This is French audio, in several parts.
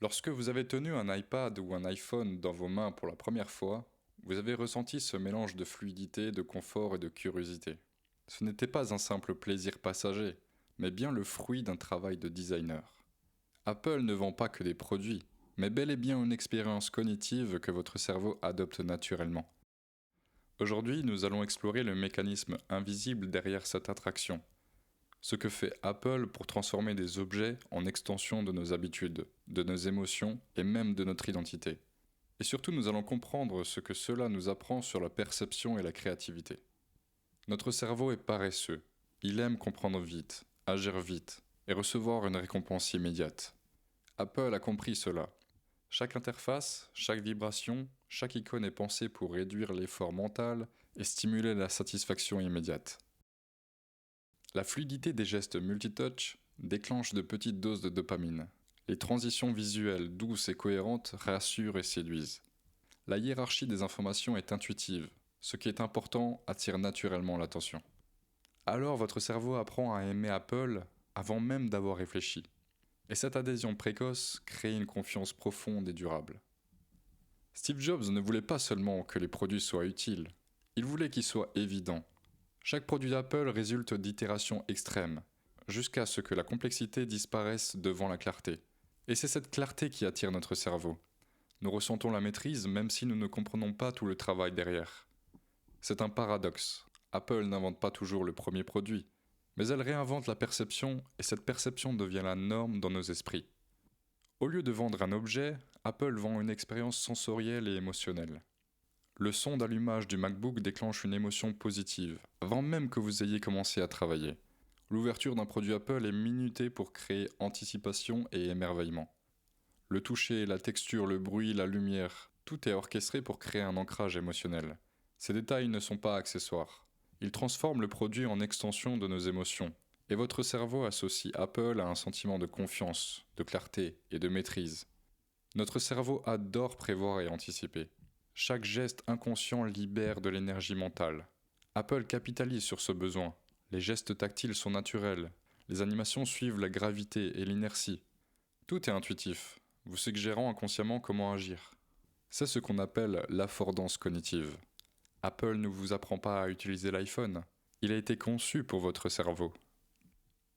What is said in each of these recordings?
Lorsque vous avez tenu un iPad ou un iPhone dans vos mains pour la première fois, vous avez ressenti ce mélange de fluidité, de confort et de curiosité. Ce n'était pas un simple plaisir passager, mais bien le fruit d'un travail de designer. Apple ne vend pas que des produits, mais bel et bien une expérience cognitive que votre cerveau adopte naturellement. Aujourd'hui, nous allons explorer le mécanisme invisible derrière cette attraction, ce que fait Apple pour transformer des objets en extension de nos habitudes, de nos émotions et même de notre identité. Et surtout, nous allons comprendre ce que cela nous apprend sur la perception et la créativité. Notre cerveau est paresseux. Il aime comprendre vite, agir vite et recevoir une récompense immédiate. Apple a compris cela. Chaque interface, chaque vibration, chaque icône est pensée pour réduire l'effort mental et stimuler la satisfaction immédiate. La fluidité des gestes multitouch déclenche de petites doses de dopamine. Les transitions visuelles douces et cohérentes rassurent et séduisent. La hiérarchie des informations est intuitive. Ce qui est important attire naturellement l'attention. Alors votre cerveau apprend à aimer Apple avant même d'avoir réfléchi. Et cette adhésion précoce crée une confiance profonde et durable. Steve Jobs ne voulait pas seulement que les produits soient utiles, il voulait qu'ils soient évidents. Chaque produit d'Apple résulte d'itérations extrêmes, jusqu'à ce que la complexité disparaisse devant la clarté. Et c'est cette clarté qui attire notre cerveau. Nous ressentons la maîtrise même si nous ne comprenons pas tout le travail derrière. C'est un paradoxe. Apple n'invente pas toujours le premier produit, mais elle réinvente la perception et cette perception devient la norme dans nos esprits. Au lieu de vendre un objet, Apple vend une expérience sensorielle et émotionnelle. Le son d'allumage du MacBook déclenche une émotion positive, avant même que vous ayez commencé à travailler. L'ouverture d'un produit Apple est minutée pour créer anticipation et émerveillement. Le toucher, la texture, le bruit, la lumière, tout est orchestré pour créer un ancrage émotionnel. Ces détails ne sont pas accessoires. Ils transforment le produit en extension de nos émotions. Et votre cerveau associe Apple à un sentiment de confiance, de clarté et de maîtrise. Notre cerveau adore prévoir et anticiper. Chaque geste inconscient libère de l'énergie mentale. Apple capitalise sur ce besoin. Les gestes tactiles sont naturels. Les animations suivent la gravité et l'inertie. Tout est intuitif, vous suggérant inconsciemment comment agir. C'est ce qu'on appelle l'affordance cognitive. Apple ne vous apprend pas à utiliser l'iPhone. Il a été conçu pour votre cerveau.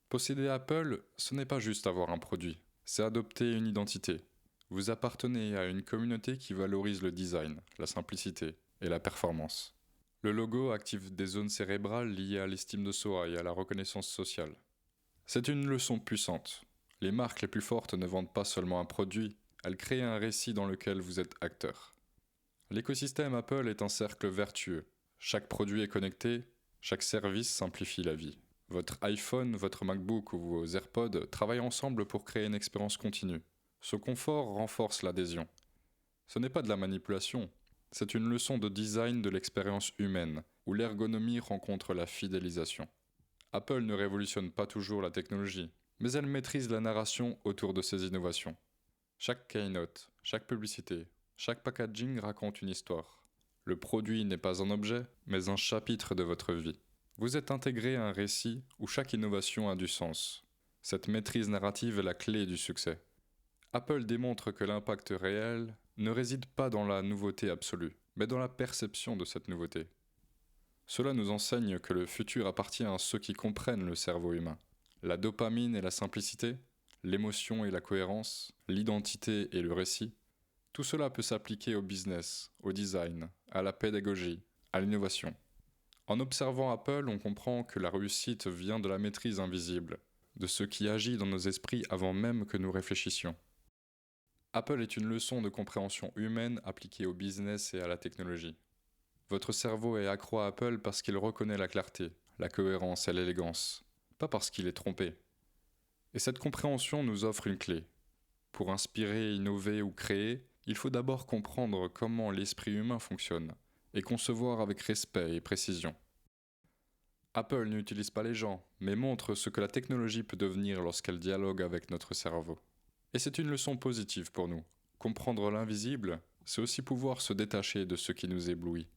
Posséder Apple, ce n'est pas juste avoir un produit, c'est adopter une identité. Vous appartenez à une communauté qui valorise le design, la simplicité et la performance. Le logo active des zones cérébrales liées à l'estime de soi et à la reconnaissance sociale. C'est une leçon puissante. Les marques les plus fortes ne vendent pas seulement un produit, elles créent un récit dans lequel vous êtes acteur. L'écosystème Apple est un cercle vertueux. Chaque produit est connecté, chaque service simplifie la vie. Votre iPhone, votre MacBook ou vos AirPods travaillent ensemble pour créer une expérience continue. Ce confort renforce l'adhésion. Ce n'est pas de la manipulation, c'est une leçon de design de l'expérience humaine, où l'ergonomie rencontre la fidélisation. Apple ne révolutionne pas toujours la technologie, mais elle maîtrise la narration autour de ses innovations. Chaque keynote, chaque publicité, chaque packaging raconte une histoire. Le produit n'est pas un objet, mais un chapitre de votre vie. Vous êtes intégré à un récit où chaque innovation a du sens. Cette maîtrise narrative est la clé du succès. Apple démontre que l'impact réel ne réside pas dans la nouveauté absolue, mais dans la perception de cette nouveauté. Cela nous enseigne que le futur appartient à ceux qui comprennent le cerveau humain. La dopamine et la simplicité, l'émotion et la cohérence, l'identité et le récit, tout cela peut s'appliquer au business, au design, à la pédagogie, à l'innovation. En observant Apple, on comprend que la réussite vient de la maîtrise invisible, de ce qui agit dans nos esprits avant même que nous réfléchissions. Apple est une leçon de compréhension humaine appliquée au business et à la technologie. Votre cerveau est accro à Apple parce qu'il reconnaît la clarté, la cohérence et l'élégance, pas parce qu'il est trompé. Et cette compréhension nous offre une clé. Pour inspirer, innover ou créer, il faut d'abord comprendre comment l'esprit humain fonctionne, et concevoir avec respect et précision. Apple n'utilise pas les gens, mais montre ce que la technologie peut devenir lorsqu'elle dialogue avec notre cerveau. Et c'est une leçon positive pour nous. Comprendre l'invisible, c'est aussi pouvoir se détacher de ce qui nous éblouit.